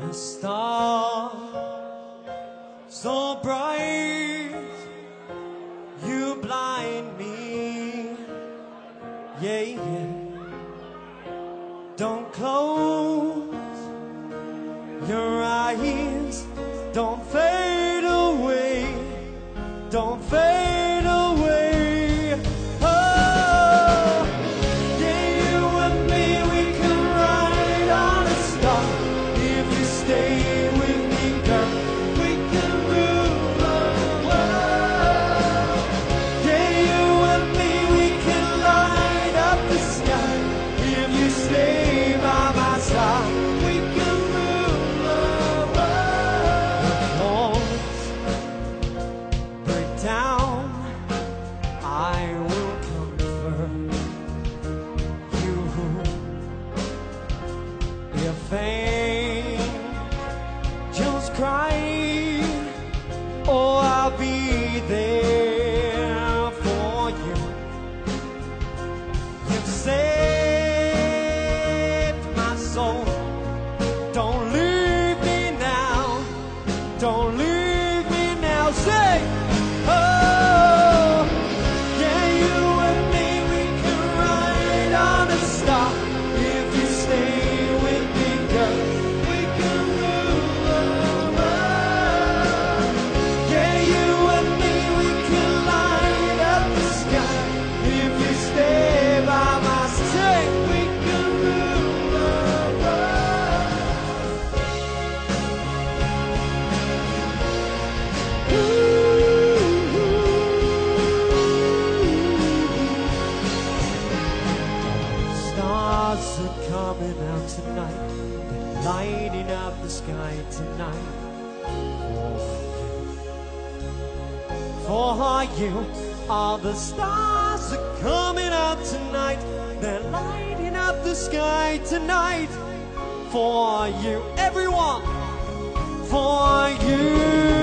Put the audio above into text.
A star so bright, you blind me. Yeah, yeah. Don't close your eyes, don't fade away, don't fade away. Oh, yeah, you and me, we can ride on a star. If you stay with me, girl, we can rule the world. Yeah, you and me, we can light up the sky. If you stay by my side, we can rule the world. Break down, I will comfort you. If angels cry, oh, I'll be there for you. You've saved my soul. Don't leave me now. Don't leave me now. Say, oh, yeah, you and me, we can ride on a star. If you stay with me, girl, we can rule the world. Yeah, you and me, we can light up the sky. If you stay by my side, we can rule the world. Stars are coming out tonight, they're lighting up the sky tonight. For you, all the stars are coming out tonight, they're lighting up the sky tonight. For you, everyone, for you.